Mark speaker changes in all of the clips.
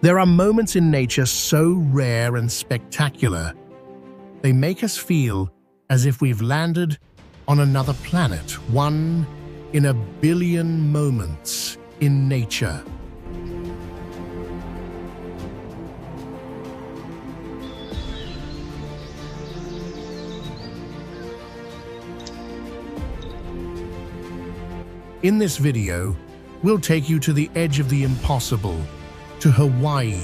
Speaker 1: There are moments in nature so rare and spectacular, they make us feel as if we've landed on another planet, one in a billion moments in nature. In this video, we'll take you to the edge of the impossible, to Hawaii,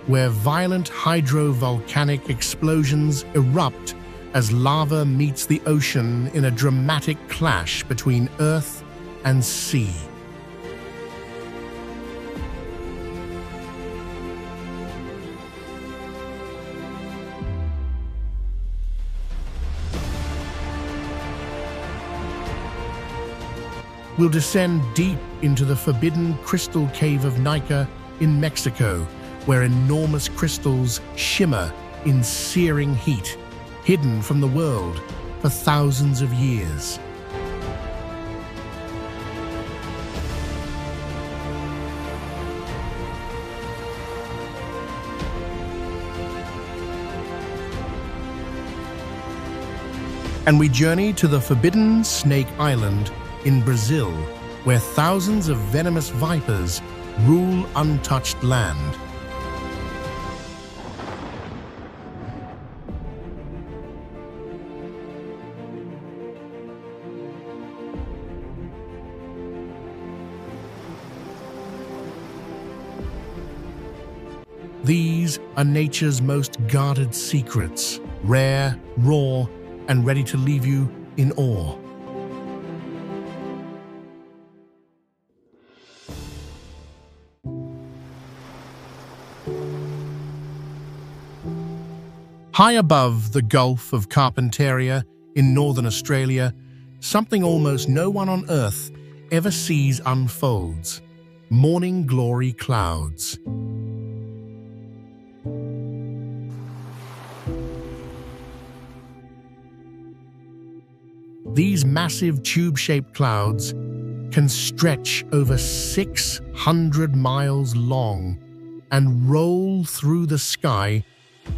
Speaker 1: where violent hydrovolcanic explosions erupt as lava meets the ocean in a dramatic clash between earth and sea. We'll descend deep into the forbidden crystal cave of Nika in Mexico, where enormous crystals shimmer in searing heat, hidden from the world for thousands of years. And we journey to the forbidden Snake Island in Brazil, where thousands of venomous vipers rule untouched land. These are nature's most guarded secrets, rare, raw, and ready to leave you in awe. High above the Gulf of Carpentaria in northern Australia, something almost no one on Earth ever sees unfolds: morning glory clouds. These massive tube-shaped clouds can stretch over 600 miles long and roll through the sky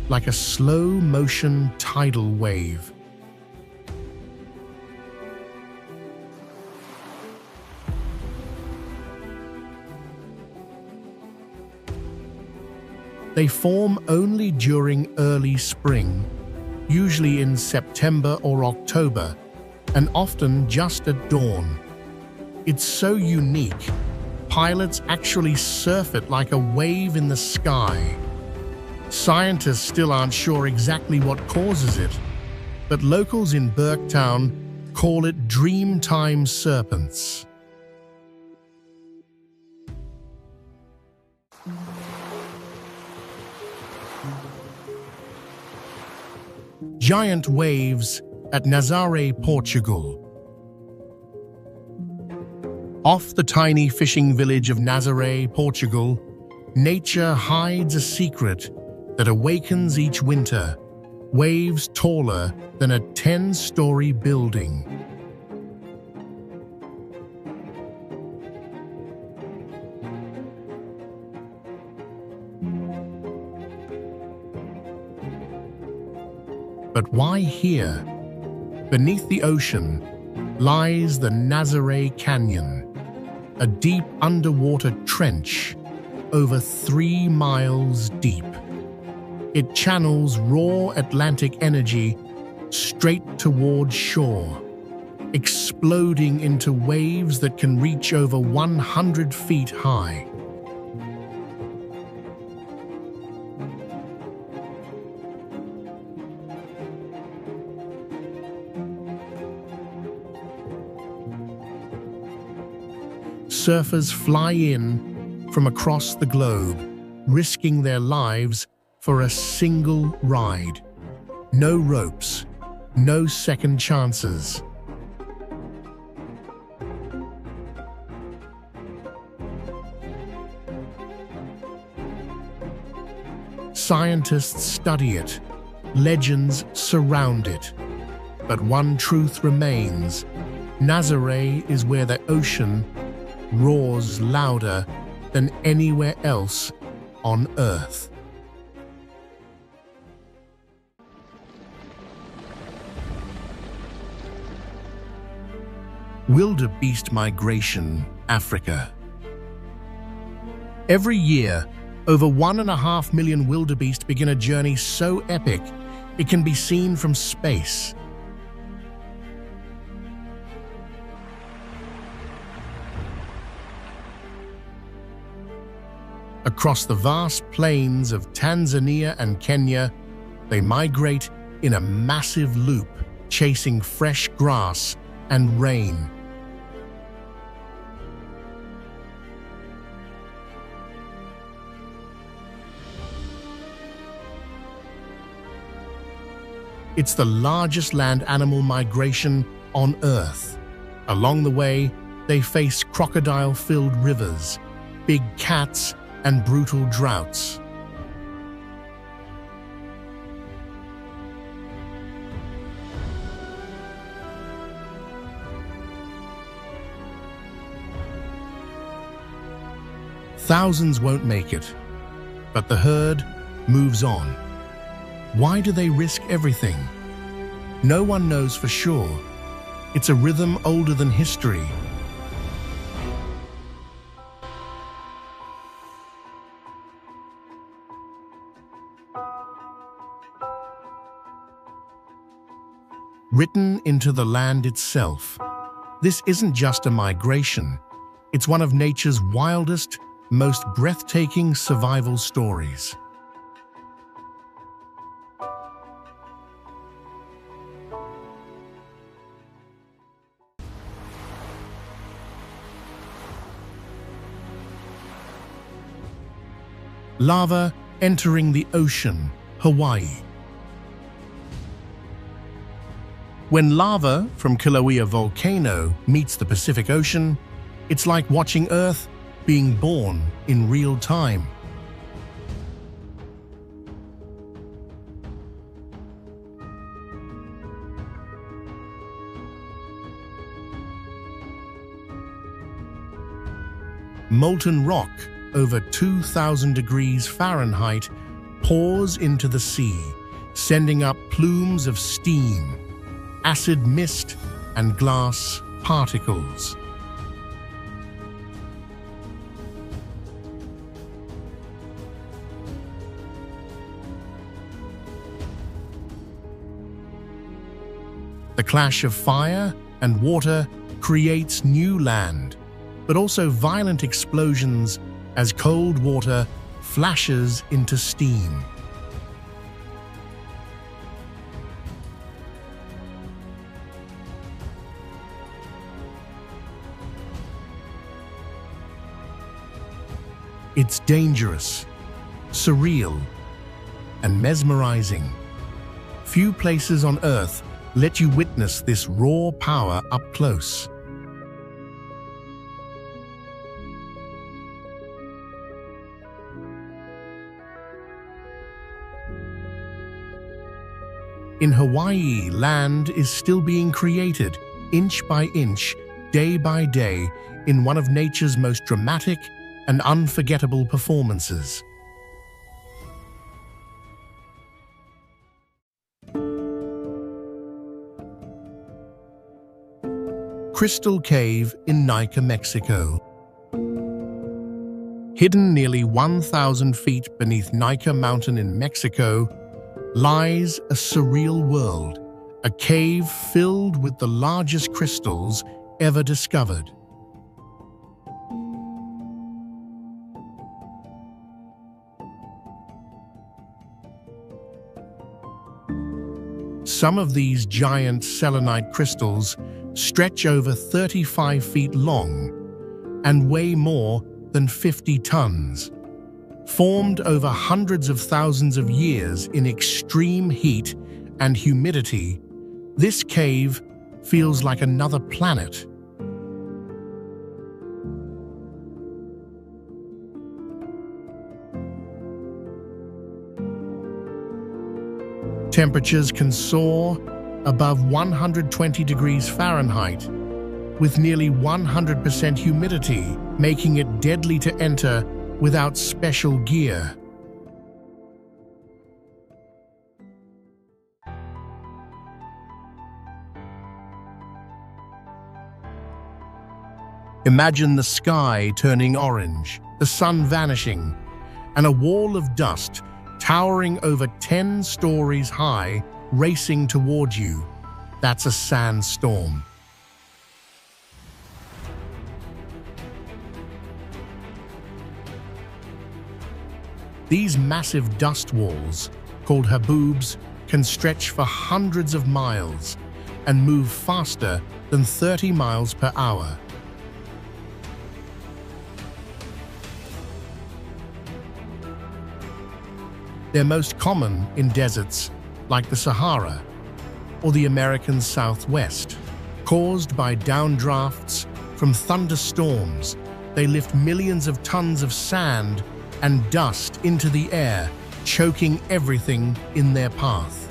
Speaker 1: like a slow-motion tidal wave. They form only during early spring, usually in September or October, and often just at dawn. It's so unique, pilots actually surf it like a wave in the sky. Scientists still aren't sure exactly what causes it, but locals in Burketown call it Dreamtime serpents. Giant waves at Nazaré, Portugal. Off the tiny fishing village of Nazaré, Portugal, nature hides a secret that awakens each winter, waves taller than a 10-story building. But why here? Beneath the ocean lies the Nazaré Canyon, a deep underwater trench over 3 miles deep. It channels raw Atlantic energy straight toward shore, exploding into waves that can reach over 100 feet high. Surfers fly in from across the globe, risking their lives for a single ride. No ropes, no second chances. Scientists study it, legends surround it. But one truth remains: Nazaré is where the ocean roars louder than anywhere else on Earth. Wildebeest migration, Africa. Every year, over 1.5 million wildebeest begin a journey so epic it can be seen from space. Across the vast plains of Tanzania and Kenya, they migrate in a massive loop, chasing fresh grass and rain. It's the largest land animal migration on Earth. Along the way, they face crocodile-filled rivers, big cats, and brutal droughts. Thousands won't make it, but the herd moves on. Why do they risk everything? No one knows for sure. It's a rhythm older than history. Written into the land itself, this isn't just a migration. It's one of nature's wildest, most breathtaking survival stories. Lava entering the ocean, Hawaii. When lava from Kilauea volcano meets the Pacific Ocean, it's like watching Earth being born in real time. Molten rock over 2,000 degrees Fahrenheit pours into the sea, sending up plumes of steam, acid mist, and glass particles. The clash of fire and water creates new land, but also violent explosions as cold water flashes into steam. It's dangerous, surreal, and mesmerizing. Few places on Earth let you witness this raw power up close. In Hawaii, land is still being created, inch by inch, day by day, in one of nature's most dramatic and unforgettable performances. Crystal Cave in Nica, Mexico. Hidden nearly 1,000 feet beneath Nica Mountain in Mexico lies a surreal world, a cave filled with the largest crystals ever discovered. Some of these giant selenite crystals stretch over 35 feet long and weigh more than 50 tons. Formed over hundreds of thousands of years in extreme heat and humidity, this cave feels like another planet. Temperatures can soar above 120 degrees Fahrenheit, with nearly 100% humidity, making it deadly to enter without special gear. Imagine the sky turning orange, the sun vanishing, and a wall of dust towering over 10 stories high, racing toward you. That's a sandstorm. These massive dust walls, called haboobs, can stretch for hundreds of miles and move faster than 30 miles per hour. They're most common in deserts like the Sahara or the American Southwest. Caused by downdrafts from thunderstorms, they lift millions of tons of sand and dust into the air, choking everything in their path.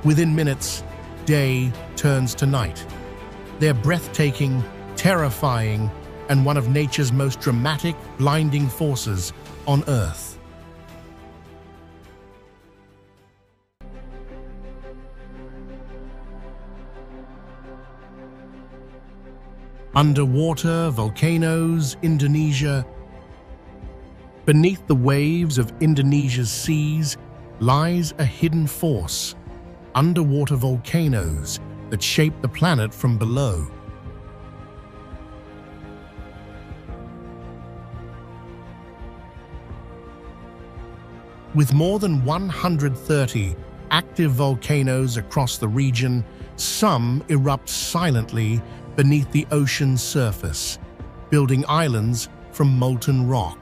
Speaker 1: Within minutes, day turns to night. They're breathtaking, terrifying, and one of nature's most dramatic, blinding forces on Earth. Underwater volcanoes, Indonesia. Beneath the waves of Indonesia's seas lies a hidden force, underwater volcanoes that shape the planet from below. With more than 130 active volcanoes across the region, some erupt silently beneath the ocean's surface, building islands from molten rock.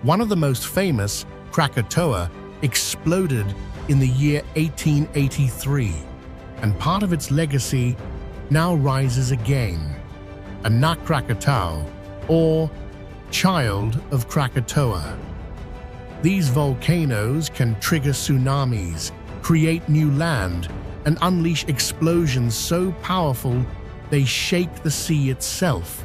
Speaker 1: One of the most famous, Krakatoa, exploded in the year 1883, and part of its legacy now rises again. Anak Krakatau, or Child of Krakatoa. These volcanoes can trigger tsunamis, create new land, and unleash explosions so powerful they shake the sea itself.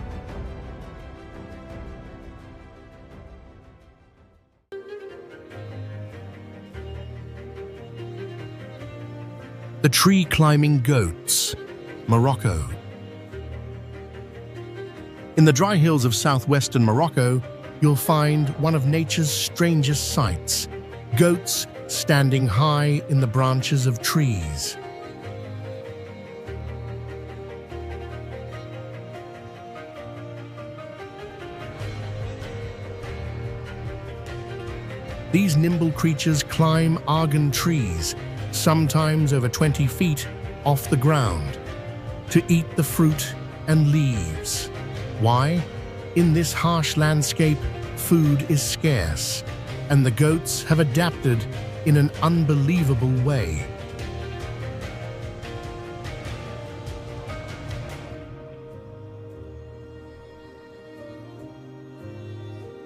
Speaker 1: The tree-climbing goats, Morocco. In the dry hills of southwestern Morocco, you'll find one of nature's strangest sights, goats standing high in the branches of trees. These nimble creatures climb argan trees, sometimes over 20 feet off the ground, to eat the fruit and leaves. Why? In this harsh landscape, food is scarce, and the goats have adapted in an unbelievable way.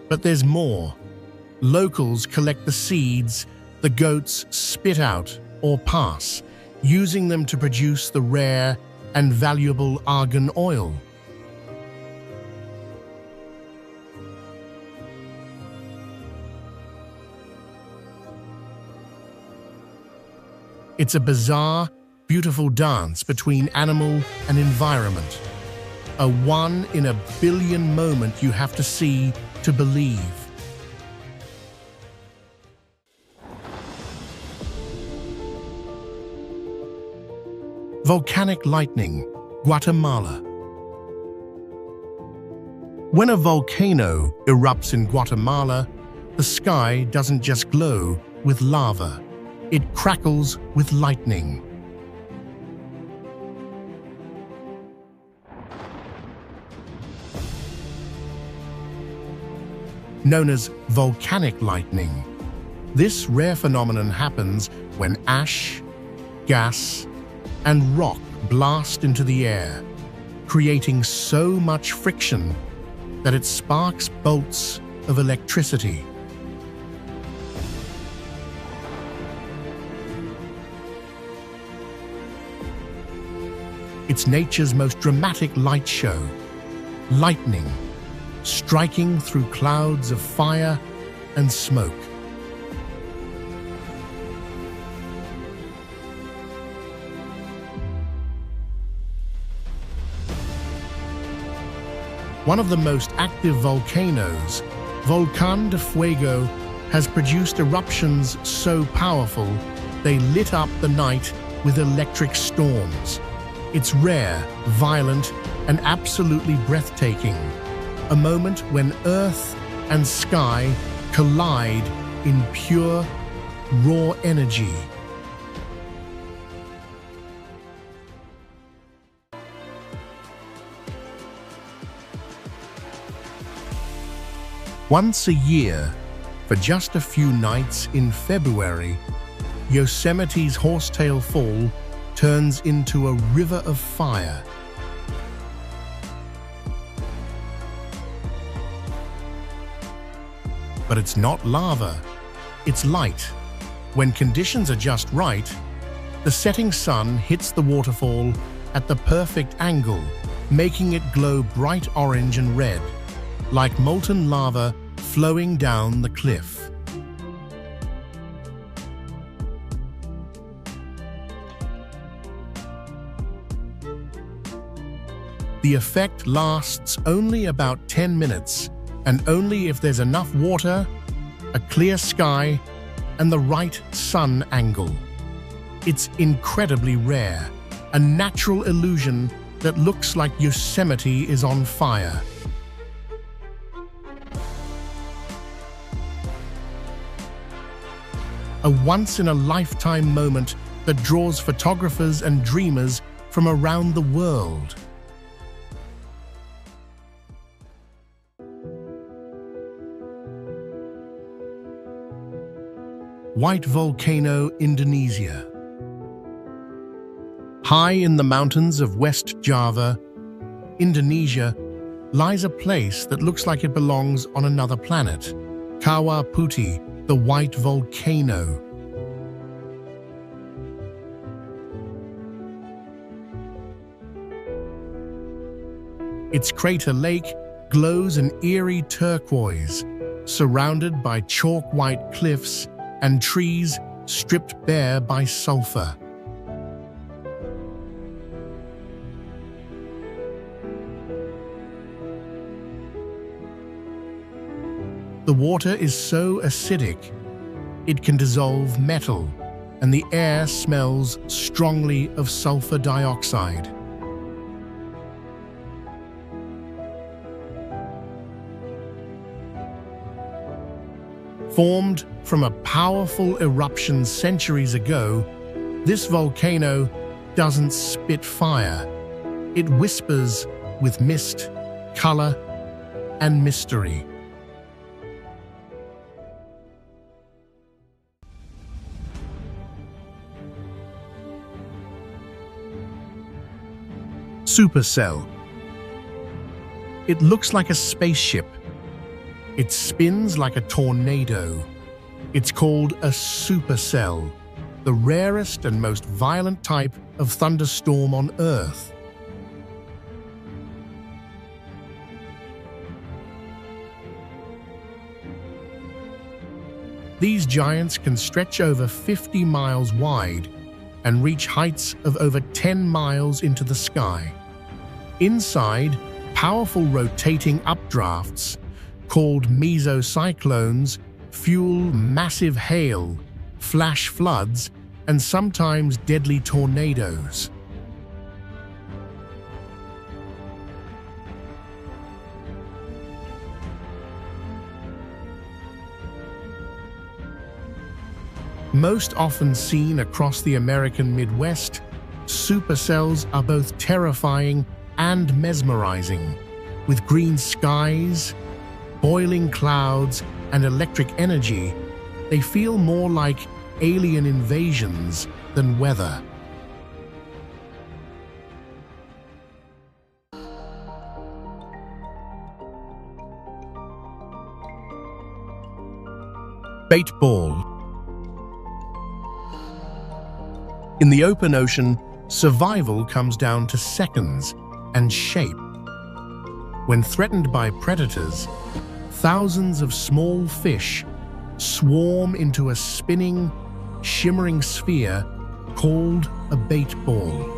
Speaker 1: But there's more. Locals collect the seeds the goats spit out or pass, using them to produce the rare and valuable argan oil. It's a bizarre, beautiful dance between animal and environment. A one-in-a-billion moment you have to see to believe. Volcanic lightning, Guatemala. When a volcano erupts in Guatemala, the sky doesn't just glow with lava. It crackles with lightning. Known as volcanic lightning, this rare phenomenon happens when ash, gas, and rock blast into the air, creating so much friction that it sparks bolts of electricity. It's nature's most dramatic light show. Lightning, striking through clouds of fire and smoke. One of the most active volcanoes, Volcán de Fuego, has produced eruptions so powerful they lit up the night with electric storms. It's rare, violent, and absolutely breathtaking. A moment when earth and sky collide in pure, raw energy. Once a year, for just a few nights in February, Yosemite's Horsetail Fall turns into a river of fire. But it's not lava, it's light. When conditions are just right, the setting sun hits the waterfall at the perfect angle, making it glow bright orange and red, like molten lava flowing down the cliff. The effect lasts only about 10 minutes, and only if there's enough water, a clear sky, and the right sun angle. It's incredibly rare, a natural illusion that looks like Yosemite is on fire. A once-in-a-lifetime moment that draws photographers and dreamers from around the world. White Volcano, Indonesia. High in the mountains of West Java, Indonesia, lies a place that looks like it belongs on another planet, Kawah Putih, the White Volcano. Its crater lake glows an eerie turquoise, surrounded by chalk-white cliffs and trees stripped bare by sulfur. The water is so acidic, it can dissolve metal, and the air smells strongly of sulfur dioxide. Formed from a powerful eruption centuries ago, this volcano doesn't spit fire. It whispers with mist, color, and mystery. Supercell. It looks like a spaceship. It spins like a tornado. It's called a supercell, the rarest and most violent type of thunderstorm on Earth. These giants can stretch over 50 miles wide and reach heights of over 10 miles into the sky. Inside, powerful rotating updrafts, called mesocyclones, fuel massive hail, flash floods, and sometimes deadly tornadoes. Most often seen across the American Midwest, supercells are both terrifying and mesmerizing. With green skies, boiling clouds, and electric energy, they feel more like alien invasions than weather. Bait ball. In the open ocean, Survival comes down to seconds and shape. When threatened by predators, thousands of small fish swarm into a spinning, shimmering sphere called a bait ball.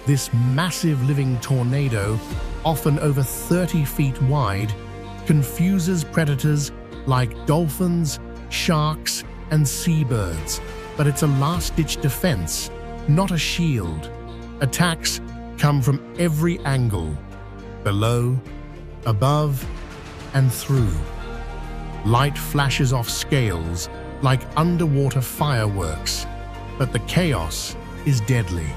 Speaker 1: This massive living tornado, often over 30 feet wide, confuses predators like dolphins, sharks, and seabirds. But it's a last-ditch defense, not a shield. Attacks come from every angle, below, above, and through. Light flashes off scales like underwater fireworks, but the chaos is deadly.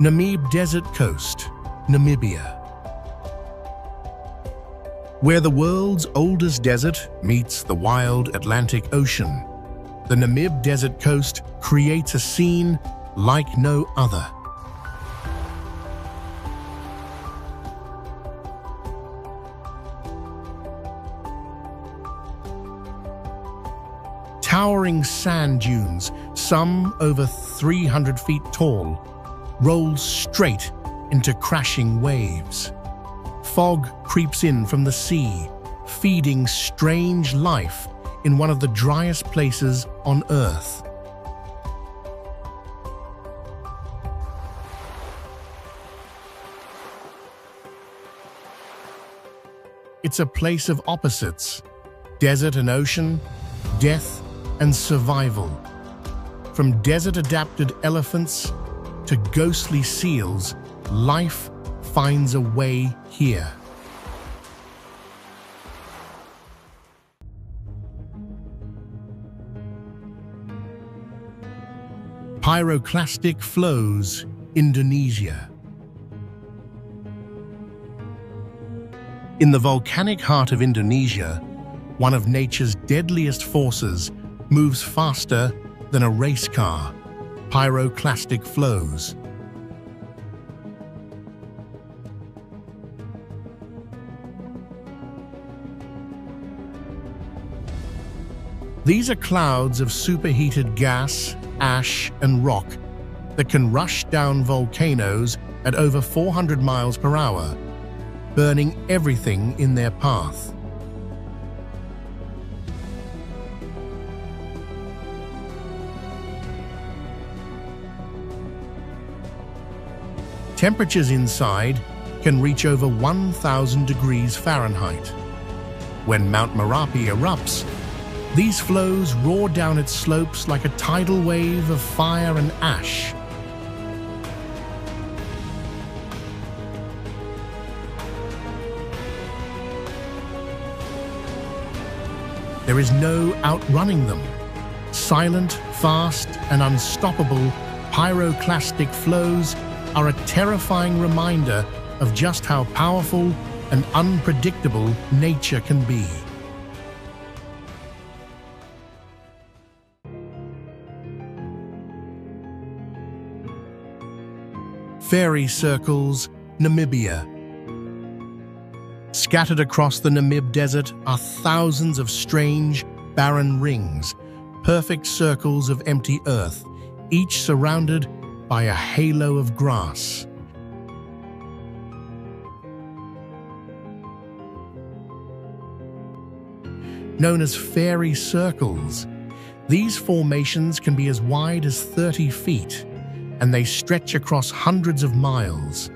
Speaker 1: Namib Desert Coast, Namibia. Where the world's oldest desert meets the wild Atlantic Ocean, the Namib Desert Coast creates a scene like no other. Towering sand dunes, some over 300 feet tall, roll straight into crashing waves. Fog creeps in from the sea, feeding strange life in one of the driest places on Earth. It's a place of opposites: desert and ocean, death and survival. From desert-adapted elephants to ghostly seals, life finds a way here. Pyroclastic flows, Indonesia. In the volcanic heart of Indonesia, one of nature's deadliest forces moves faster than a race car: pyroclastic flows. These are clouds of superheated gas, ash, and rock that can rush down volcanoes at over 400 miles per hour, burning everything in their path. Temperatures inside can reach over 1,000 degrees Fahrenheit. When Mount Merapi erupts, these flows roar down its slopes like a tidal wave of fire and ash. There is no outrunning them. Silent, fast, and unstoppable, pyroclastic flows are a terrifying reminder of just how powerful and unpredictable nature can be. Fairy circles, Namibia. Scattered across the Namib Desert are thousands of strange, barren rings, perfect circles of empty earth, each surrounded by a halo of grass. Known as fairy circles, these formations can be as wide as 30 feet, and they stretch across hundreds of miles.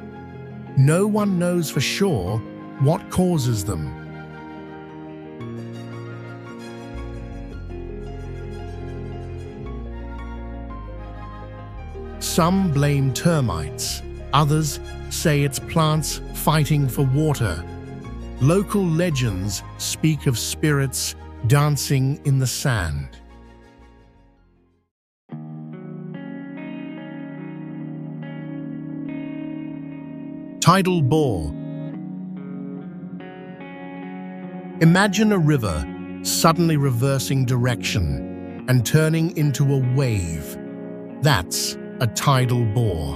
Speaker 1: No one knows for sure what causes them. Some blame termites, others say it's plants fighting for water. Local legends speak of spirits dancing in the sand. Tidal bore. Imagine a river suddenly reversing direction and turning into a wave. That's a tidal bore.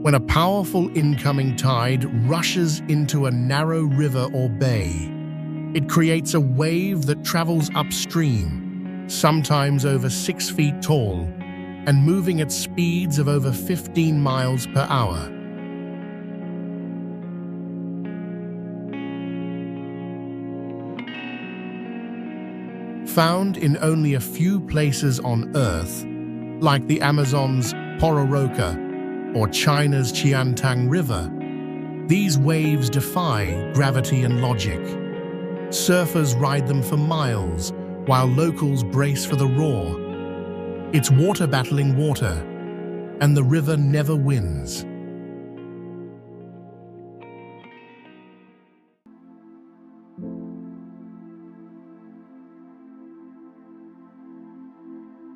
Speaker 1: When a powerful incoming tide rushes into a narrow river or bay, it creates a wave that travels upstream, sometimes over 6 feet tall, and moving at speeds of over 15 miles per hour. Found in only a few places on Earth, like the Amazon's Pororoca or China's Qiantang River, these waves defy gravity and logic. Surfers ride them for miles, while locals brace for the roar. It's water battling water, and the river never wins.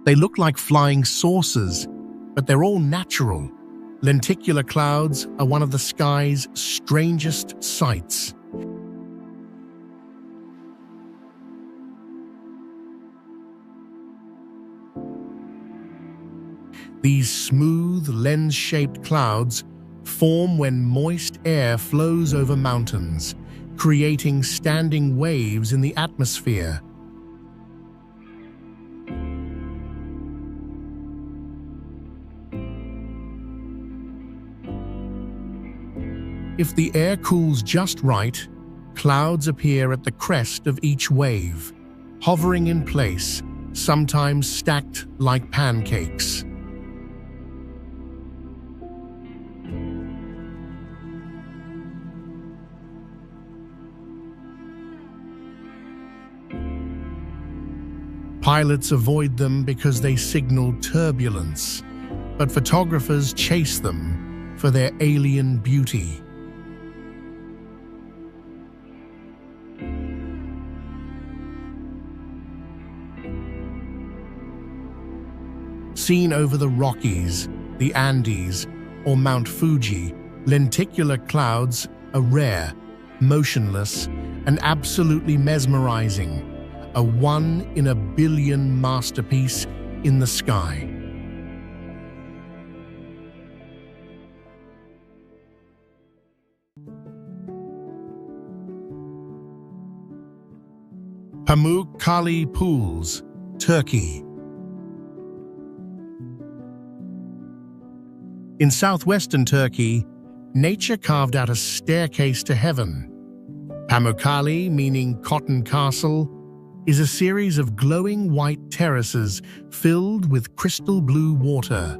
Speaker 1: They look like flying saucers, but they're all natural. Lenticular clouds are one of the sky's strangest sights. These smooth, lens-shaped clouds form when moist air flows over mountains, creating standing waves in the atmosphere. If the air cools just right, clouds appear at the crest of each wave, hovering in place, sometimes stacked like pancakes. Pilots avoid them because they signal turbulence, but photographers chase them for their alien beauty. Seen over the Rockies, the Andes, or Mount Fuji, lenticular clouds are rare, motionless, and absolutely mesmerizing, a 1 in a billion masterpiece in the sky. Pamukkale Pools, Turkey. In southwestern Turkey, nature carved out a staircase to heaven. Pamukkale, meaning cotton castle, is a series of glowing white terraces filled with crystal blue water.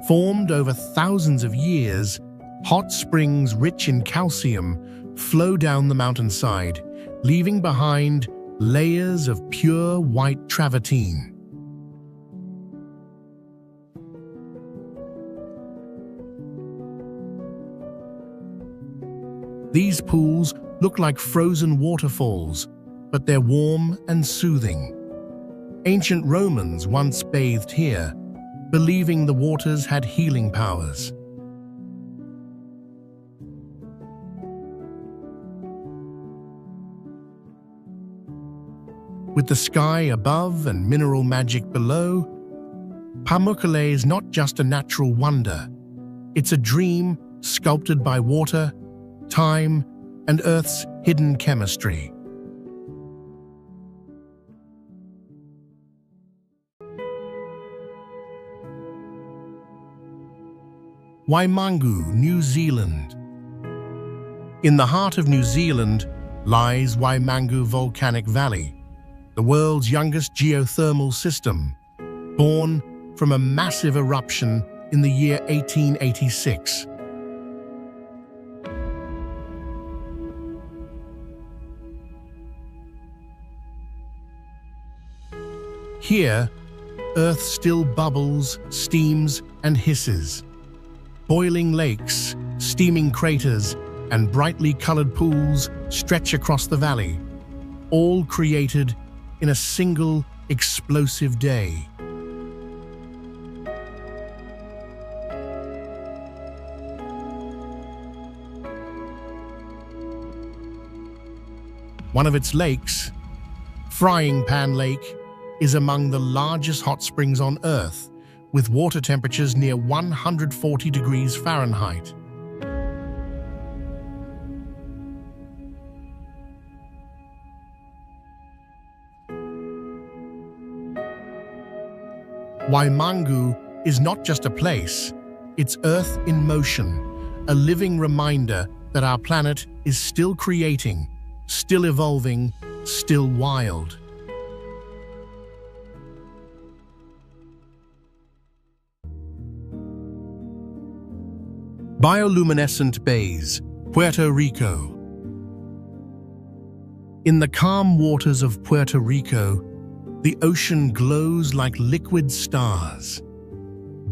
Speaker 1: Formed over thousands of years, hot springs rich in calcium flow down the mountainside, leaving behind layers of pure white travertine. These pools look like frozen waterfalls, but they're warm and soothing. Ancient Romans once bathed here, believing the waters had healing powers. With the sky above and mineral magic below, Pamukkale is not just a natural wonder. It's a dream sculpted by water, time, and Earth's hidden chemistry. Waimangu, New Zealand. In the heart of New Zealand lies Waimangu Volcanic Valley, the world's youngest geothermal system, born from a massive eruption in the year 1886. Here, Earth still bubbles, steams, and hisses. Boiling lakes, steaming craters, and brightly colored pools stretch across the valley, all created in a single explosive day. One of its lakes, Frying Pan Lake, is among the largest hot springs on Earth, with water temperatures near 140 degrees Fahrenheit. Waimangu is not just a place, it's Earth in motion, a living reminder that our planet is still creating, still evolving, still wild. Bioluminescent bays, Puerto Rico. In the calm waters of Puerto Rico, the ocean glows like liquid stars.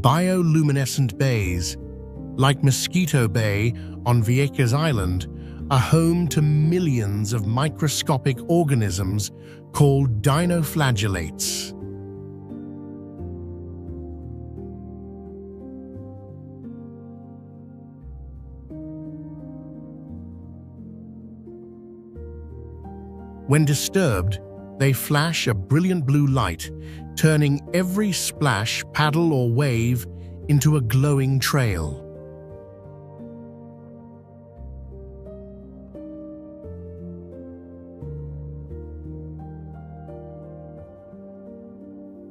Speaker 1: Bioluminescent bays, like Mosquito Bay on Vieques Island, are home to millions of microscopic organisms called dinoflagellates. When disturbed, they flash a brilliant blue light, turning every splash, paddle, or wave into a glowing trail.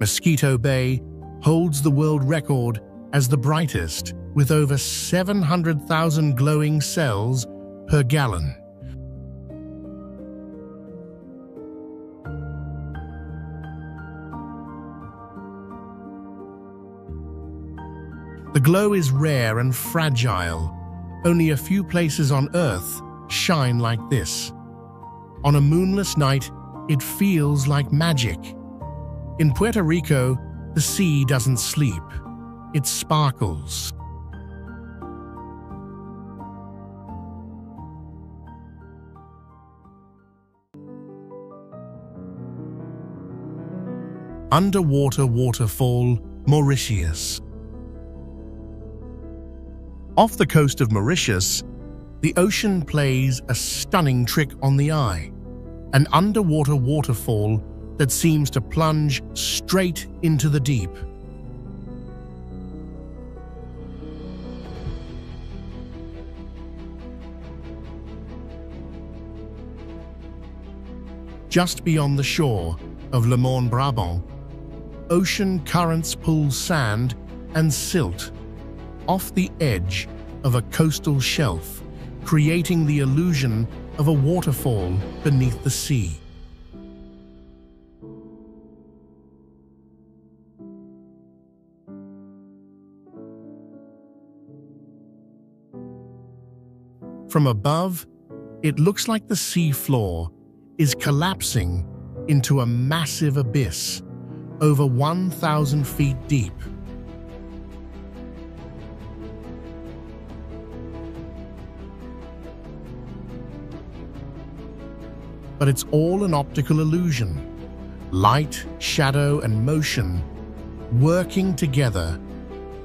Speaker 1: Mosquito Bay holds the world record as the brightest, with over 700,000 glowing cells per gallon. The glow is rare and fragile. Only a few places on Earth shine like this. On a moonless night, it feels like magic. In Puerto Rico, the sea doesn't sleep. It sparkles. Underwater waterfall, Mauritius. Off the coast of Mauritius, the ocean plays a stunning trick on the eye, an underwater waterfall that seems to plunge straight into the deep. Just beyond the shore of Le Morne-Brabant, ocean currents pull sand and silt off the edge of a coastal shelf, creating the illusion of a waterfall beneath the sea. From above, it looks like the sea floor is collapsing into a massive abyss, over 1,000 feet deep. But it's all an optical illusion. Light, shadow, and motion working together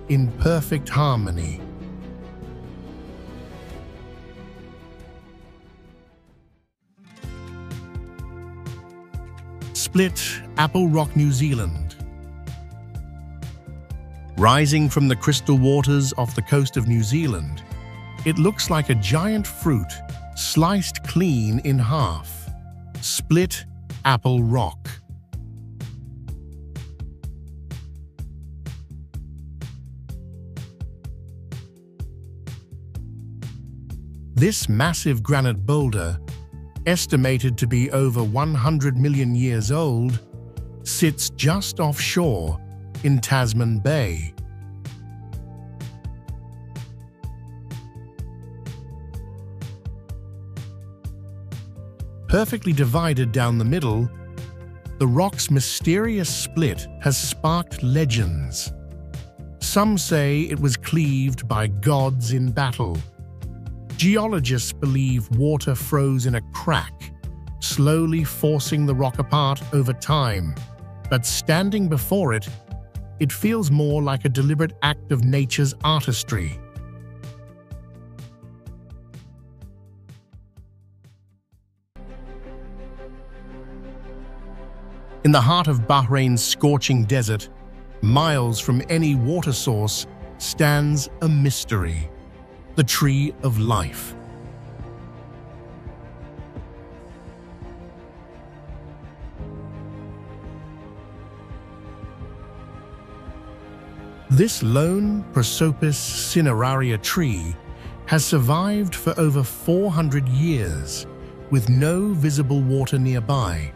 Speaker 1: in perfect harmony. Split, Apple Rock, New Zealand. Rising from the crystal waters off the coast of New Zealand, it looks like a giant fruit sliced clean in half. Split Apple Rock. This massive granite boulder, estimated to be over 100 million years old, sits just offshore in Tasman Bay. Perfectly divided down the middle, the rock's mysterious split has sparked legends. Some say it was cleaved by gods in battle. Geologists believe water froze in a crack, slowly forcing the rock apart over time. But standing before it, it feels more like a deliberate act of nature's artistry. In the heart of Bahrain's scorching desert, miles from any water source, stands a mystery: the Tree of Life. This lone Prosopis cineraria tree has survived for over 400 years, with no visible water nearby.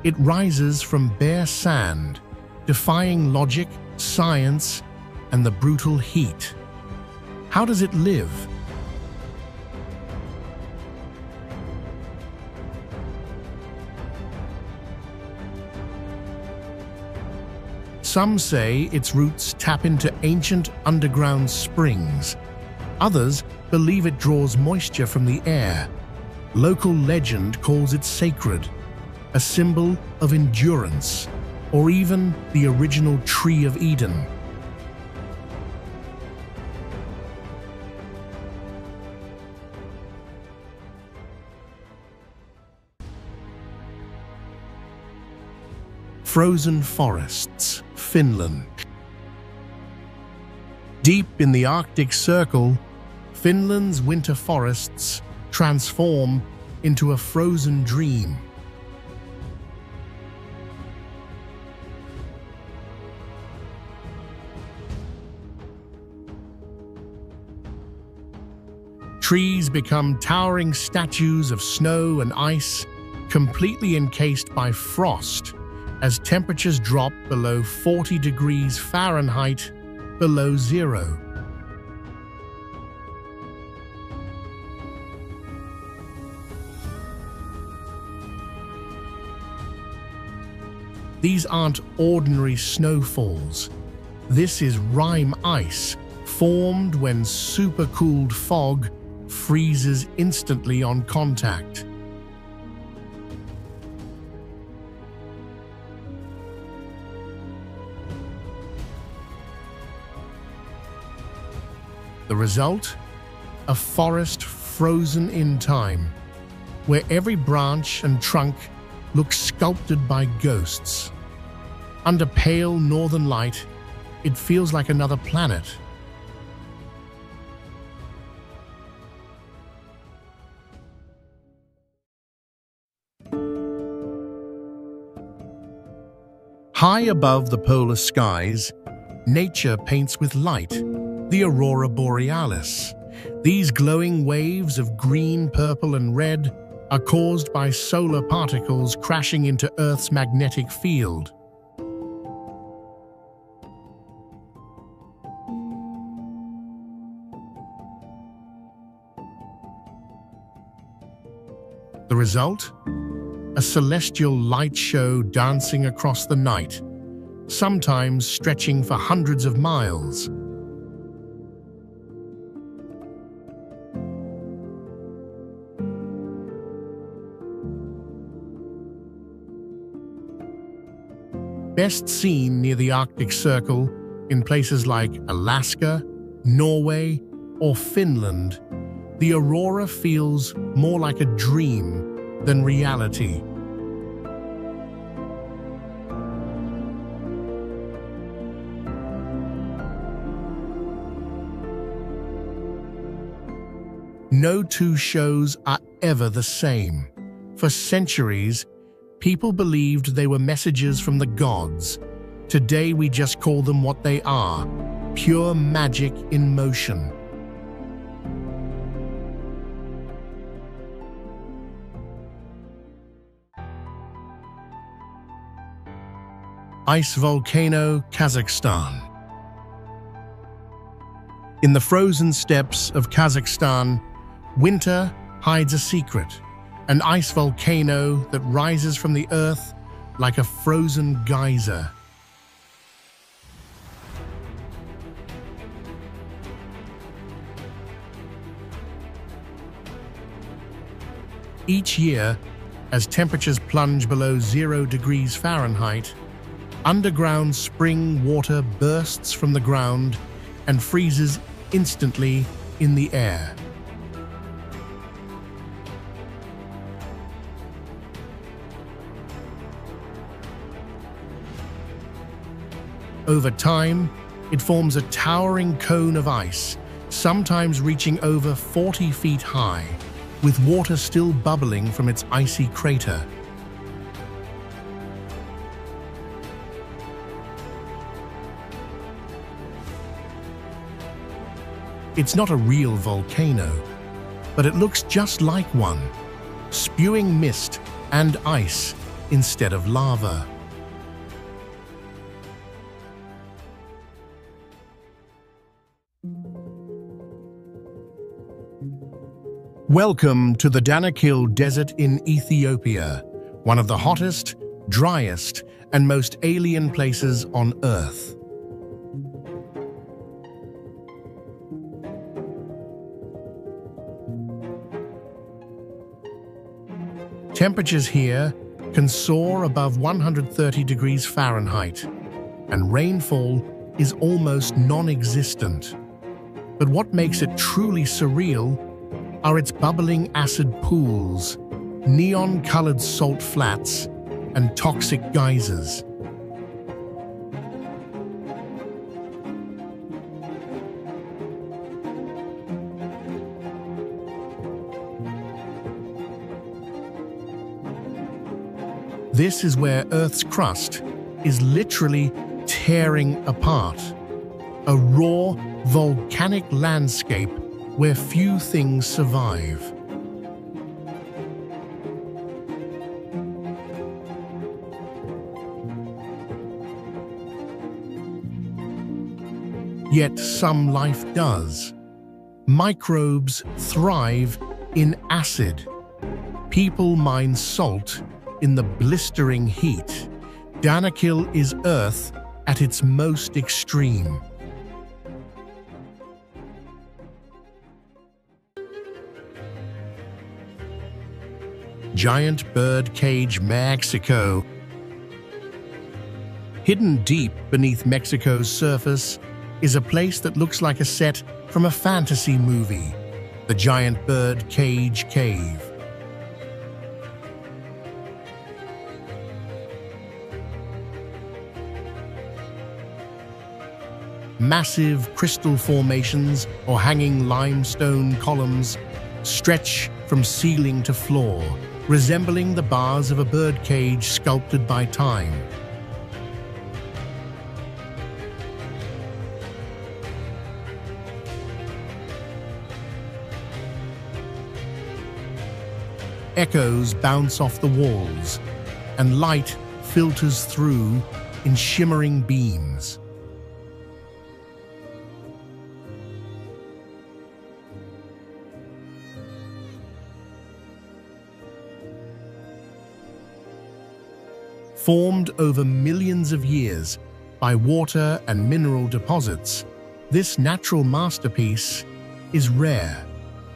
Speaker 1: It rises from bare sand, defying logic, science, and the brutal heat. How does it live? Some say its roots tap into ancient underground springs. Others believe it draws moisture from the air. Local legend calls it sacred, a symbol of endurance, or even the original Tree of Eden. Frozen forests, Finland. Deep in the Arctic Circle, Finland's winter forests transform into a frozen dream. Trees become towering statues of snow and ice, completely encased by frost, as temperatures drop below 40 degrees Fahrenheit, below zero. These aren't ordinary snowfalls. This is rime ice, formed when supercooled fog freezes instantly on contact. The result? A forest frozen in time, where every branch and trunk looks sculpted by ghosts. Under pale northern light, it feels like another planet. High above the polar skies, nature paints with light the aurora borealis. These glowing waves of green, purple, and red are caused by solar particles crashing into Earth's magnetic field. The result? A celestial light show dancing across the night, sometimes stretching for hundreds of miles. Best seen near the Arctic Circle, in places like Alaska, Norway, or Finland, the aurora feels more like a dream than reality. No two shows are ever the same. For centuries, people believed they were messages from the gods. Today we just call them what they are: pure magic in motion. Ice volcano, Kazakhstan. In the frozen steppes of Kazakhstan, winter hides a secret: an ice volcano that rises from the earth like a frozen geyser. Each year, as temperatures plunge below 0 degrees Fahrenheit, underground spring water bursts from the ground and freezes instantly in the air. Over time, it forms a towering cone of ice, sometimes reaching over 40 feet high, with water still bubbling from its icy crater. It's not a real volcano, but it looks just like one, spewing mist and ice instead of lava. Welcome to the Danakil Desert in Ethiopia, one of the hottest, driest, and most alien places on Earth. Temperatures here can soar above 130 degrees Fahrenheit, and rainfall is almost non-existent. But what makes it truly surreal are its bubbling acid pools, neon-colored salt flats, and toxic geysers. This is where Earth's crust is literally tearing apart, a raw, volcanic landscape where few things survive. Yet some life does. Microbes thrive in acid. People mine salt in the blistering heat. Danakil is Earth at its most extreme. Giant bird cage, Mexico. Hidden deep beneath Mexico's surface is a place that looks like a set from a fantasy movie, the Giant Bird Cage Cave. Massive crystal formations or hanging limestone columns stretch from ceiling to floor, resembling the bars of a birdcage sculpted by time. Echoes bounce off the walls, and light filters through in shimmering beams. Formed over millions of years by water and mineral deposits, this natural masterpiece is rare,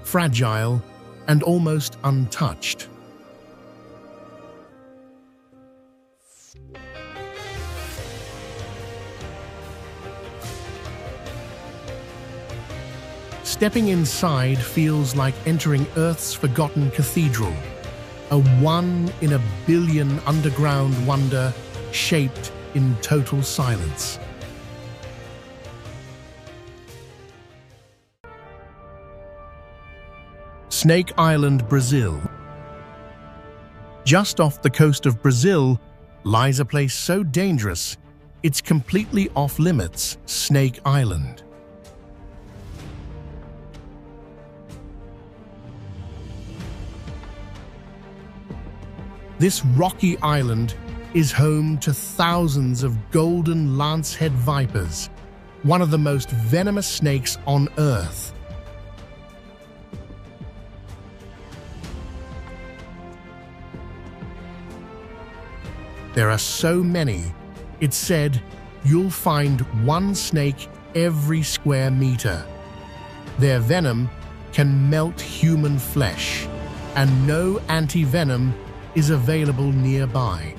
Speaker 1: fragile, and almost untouched. Stepping inside feels like entering Earth's forgotten cathedral, a one-in-a-billion underground wonder shaped in total silence. Snake Island, Brazil. Just off the coast of Brazil lies a place so dangerous it's completely off-limits, Snake Island. This rocky island is home to thousands of golden lancehead vipers, one of the most venomous snakes on Earth. There are so many, it's said you'll find one snake every square meter. Their venom can melt human flesh, and no anti-venom is available nearby.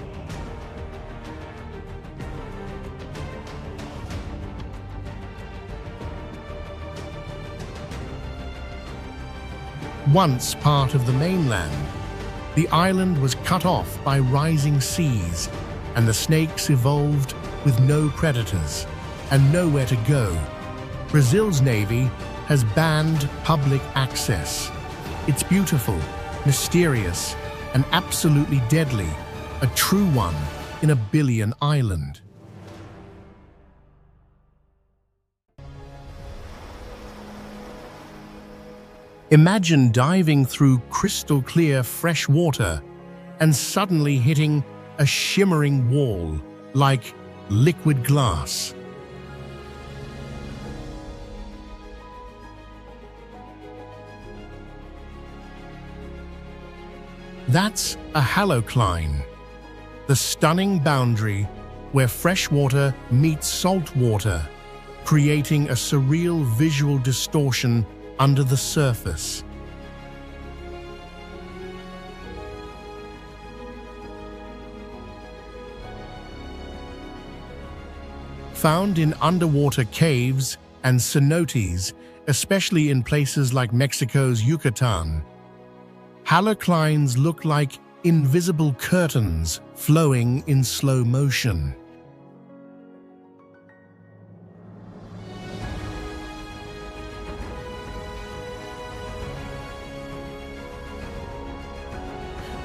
Speaker 1: Once part of the mainland, the island was cut off by rising seas, and the snakes evolved with no predators and nowhere to go. Brazil's navy has banned public access. It's beautiful, mysterious, and absolutely deadly, a true one in a billion island. Imagine diving through crystal clear fresh water and suddenly hitting a shimmering wall like liquid glass. That's a halocline, the stunning boundary where fresh water meets salt water, creating a surreal visual distortion under the surface. Found in underwater caves and cenotes, especially in places like Mexico's Yucatan, haloclines look like invisible curtains flowing in slow motion.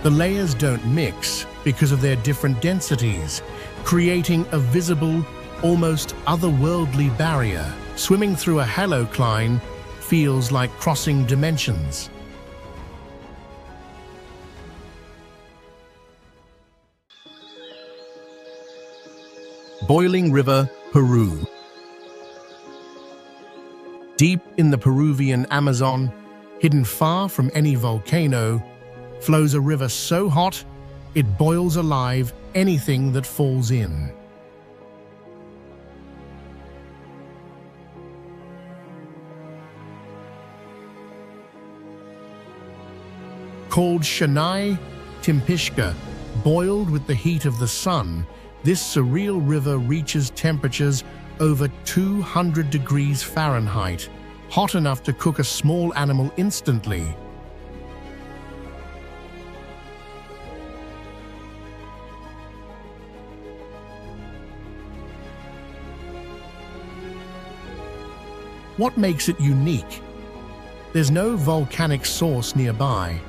Speaker 1: The layers don't mix because of their different densities, creating a visible, almost otherworldly barrier. Swimming through a halocline feels like crossing dimensions. Boiling River, Peru. Deep in the Peruvian Amazon, hidden far from any volcano, flows a river so hot it boils alive anything that falls in. Called Shanai Timpishka, boiled with the heat of the sun, this surreal river reaches temperatures over 200 degrees Fahrenheit, hot enough to cook a small animal instantly. What makes it unique? There's no volcanic source nearby.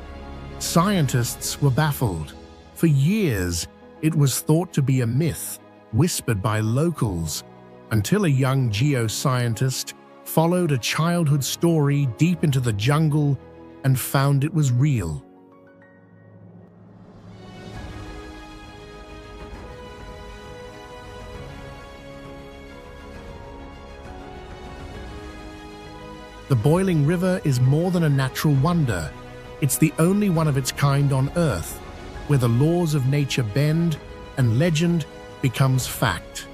Speaker 1: Scientists were baffled. For years, it was thought to be a myth, whispered by locals, until a young geoscientist followed a childhood story deep into the jungle and found it was real. The boiling river is more than a natural wonder. It's the only one of its kind on Earth, where the laws of nature bend and legend becomes fact.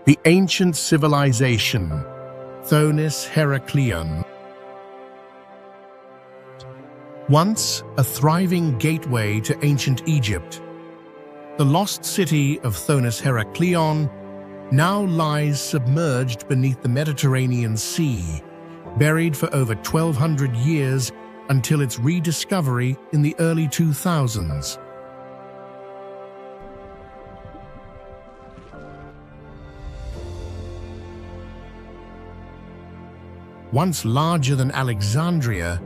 Speaker 1: The ancient civilization, Thonis Heracleion. Once a thriving gateway to ancient Egypt, the lost city of Thonis Heracleion now lies submerged beneath the Mediterranean Sea, buried for over 1,200 years until its rediscovery in the early 2000s. Once larger than Alexandria,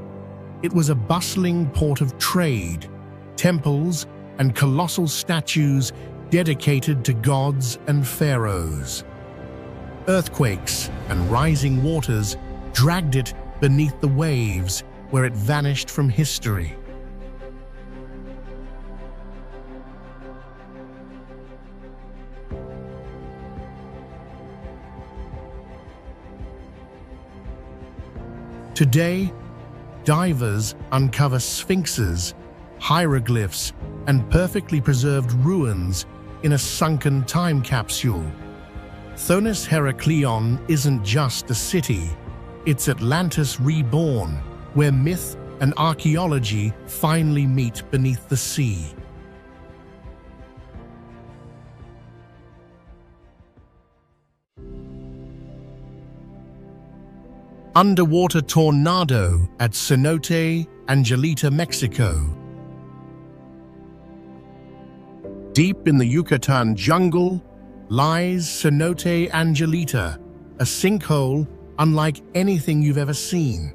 Speaker 1: it was a bustling port of trade, temples, and colossal statues dedicated to gods and pharaohs. Earthquakes and rising waters dragged it beneath the waves, where it vanished from history. Today, divers uncover sphinxes, hieroglyphs, and perfectly preserved ruins in a sunken time capsule, Thonis Heraklion isn't just a city, it's Atlantis reborn, where myth and archaeology finally meet beneath the sea. Underwater tornado at Cenote, Angelita, Mexico. Deep in the Yucatan jungle lies Cenote Angelita, a sinkhole unlike anything you've ever seen.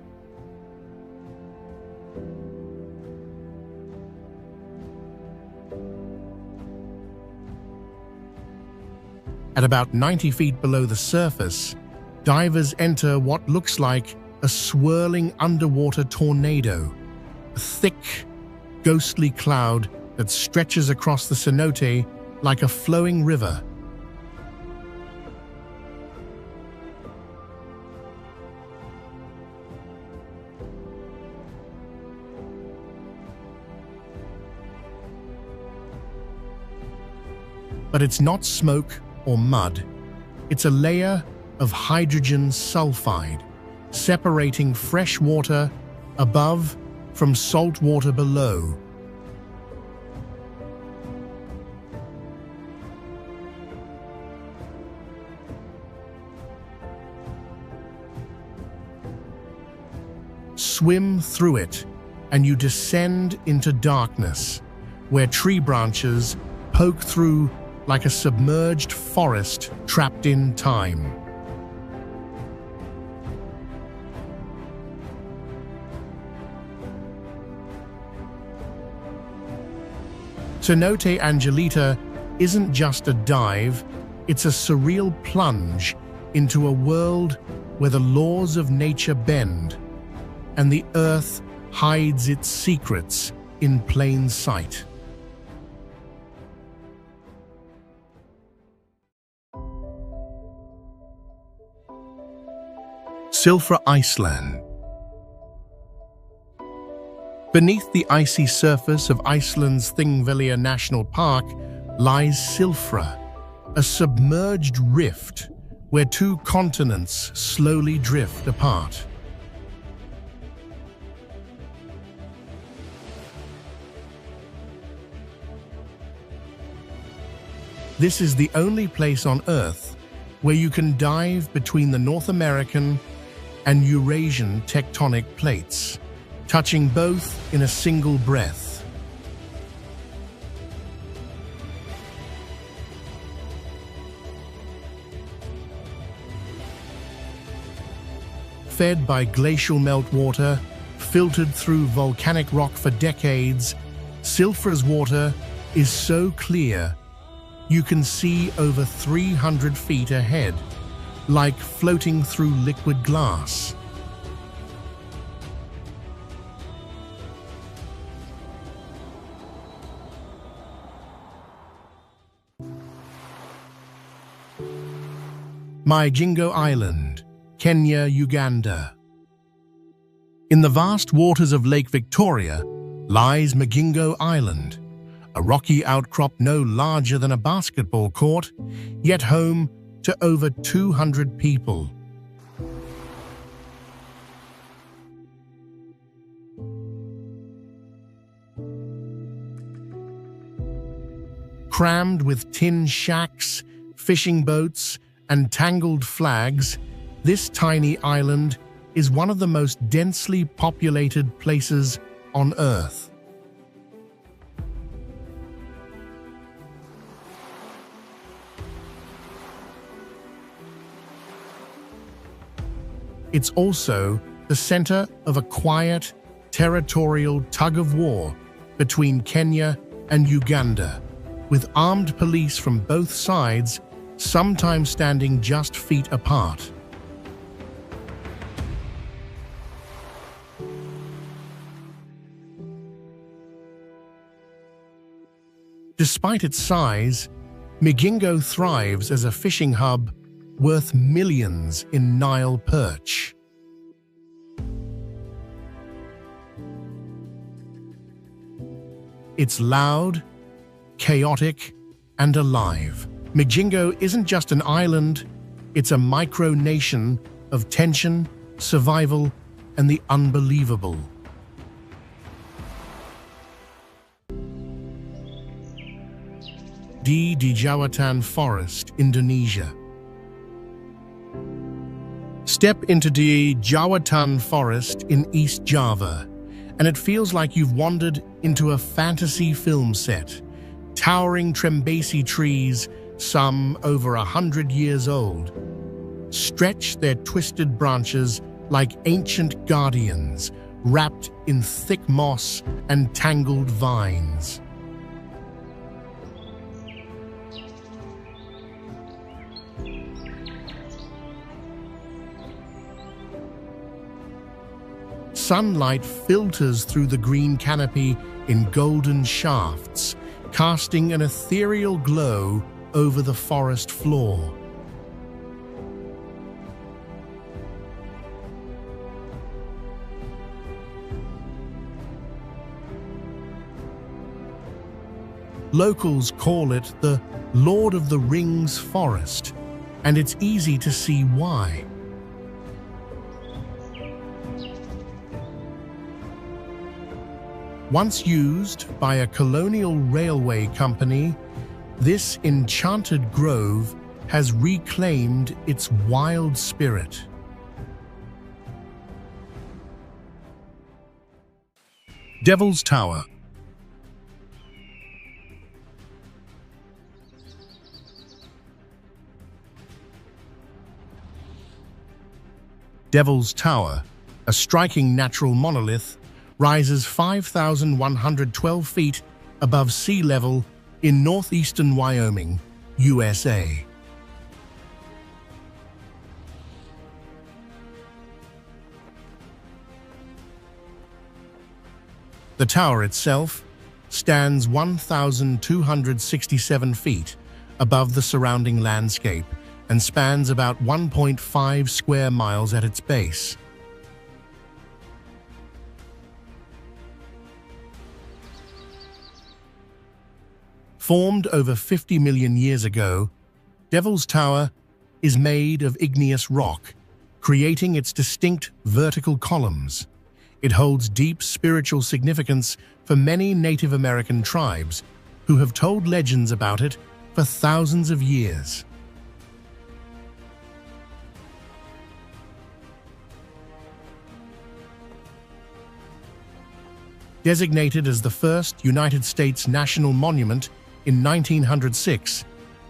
Speaker 1: At about 90 feet below the surface, divers enter what looks like a swirling underwater tornado, a thick, ghostly cloud that stretches across the cenote like a flowing river. But it's not smoke or mud. It's a layer of hydrogen sulfide, separating fresh water above from salt water below. Swim through it, and you descend into darkness, where tree branches poke through like a submerged forest trapped in time. Cenote Angelita isn't just a dive, it's a surreal plunge into a world where the laws of nature bend, and the earth hides its secrets in plain sight. Silfra, Iceland. Beneath the icy surface of Iceland's Thingvellir National Park lies Silfra, a submerged rift where two continents slowly drift apart. This is the only place on Earth where you can dive between the North American and Eurasian tectonic plates, touching both in a single breath. Fed by glacial meltwater, filtered through volcanic rock for decades, Silfra's water is so clear you can see over 300 feet ahead, like floating through liquid glass. Majingo Island, Kenya, Uganda. In the vast waters of Lake Victoria lies Majingo Island, a rocky outcrop no larger than a basketball court, yet home to over 200 people. Crammed with tin shacks, fishing boats, and tangled flags, this tiny island is one of the most densely populated places on Earth. It's also the center of a quiet, territorial tug-of-war between Kenya and Uganda, with armed police from both sides sometimes standing just feet apart. Despite its size, Majingo thrives as a fishing hub worth millions in Nile perch. It's loud, chaotic, and alive. Majingo isn't just an island, It's a micronation of tension, survival, and the unbelievable. Di Jawatan Forest, Indonesia. Step into Di Jawatan Forest in East Java, and it feels like you've wandered into a fantasy film set. Towering Trembesi trees, some over 100 years old, stretch their twisted branches like ancient guardians, wrapped in thick moss and tangled vines. Sunlight filters through the green canopy in golden shafts, casting an ethereal glow over the forest floor. Locals call it the Lord of the Rings Forest, and it's easy to see why. Once used by a colonial railway company, this enchanted grove has reclaimed its wild spirit. Devil's Tower. Devil's Tower, a striking natural monolith, rises 5,112 feet above sea level in northeastern Wyoming, USA. The tower itself stands 1,267 feet above the surrounding landscape and spans about 1.5 square miles at its base. Formed over 50 million years ago, Devil's Tower is made of igneous rock, creating its distinct vertical columns. It holds deep spiritual significance for many Native American tribes who have told legends about it for thousands of years. Designated as the first United States national monument in 1906,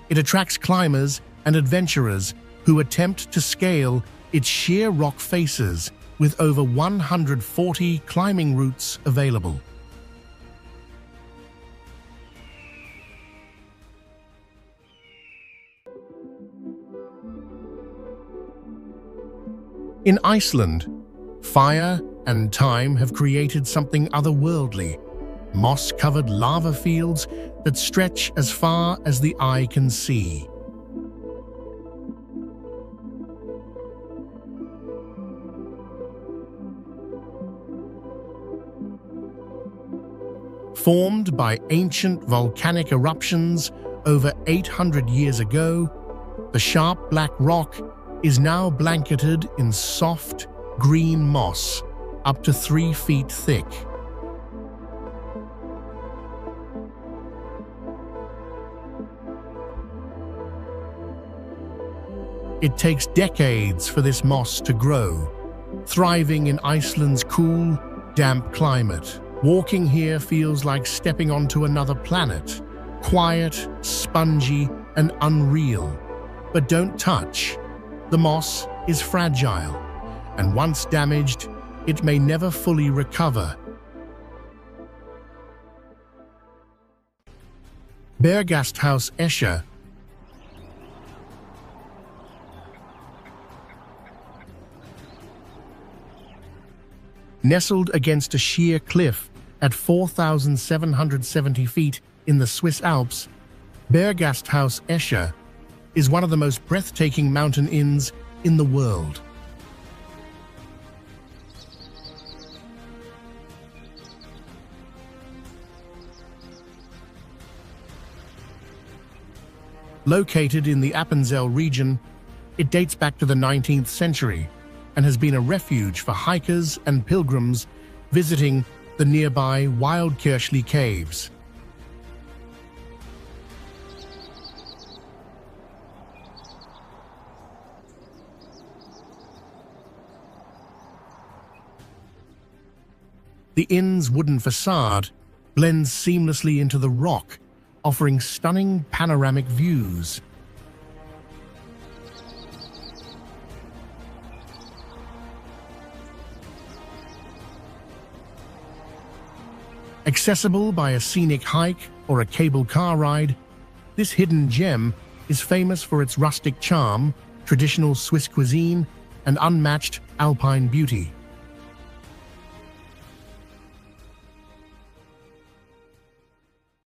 Speaker 1: it attracts climbers and adventurers who attempt to scale its sheer rock faces with over 140 climbing routes available. In Iceland, fire and time have created something otherworldly, moss-covered lava fields that stretch as far as the eye can see. Formed by ancient volcanic eruptions over 800 years ago, the sharp black rock is now blanketed in soft, green moss up to 3 feet thick. It takes decades for this moss to grow, thriving in Iceland's cool, damp climate. Walking here feels like stepping onto another planet, quiet, spongy, and unreal. But don't touch. The moss is fragile, and once damaged, it may never fully recover. Bergasthaus Escher. Nestled against a sheer cliff at 4,770 feet in the Swiss Alps, Bergasthaus Escher is one of the most breathtaking mountain inns in the world. Located in the Appenzell region, It dates back to the 19th century and has been a refuge for hikers and pilgrims visiting the nearby Wildkirchli caves. The inn's wooden facade blends seamlessly into the rock, offering stunning panoramic views. Accessible by a scenic hike or a cable car ride, this hidden gem is famous for its rustic charm, traditional Swiss cuisine, and unmatched alpine beauty.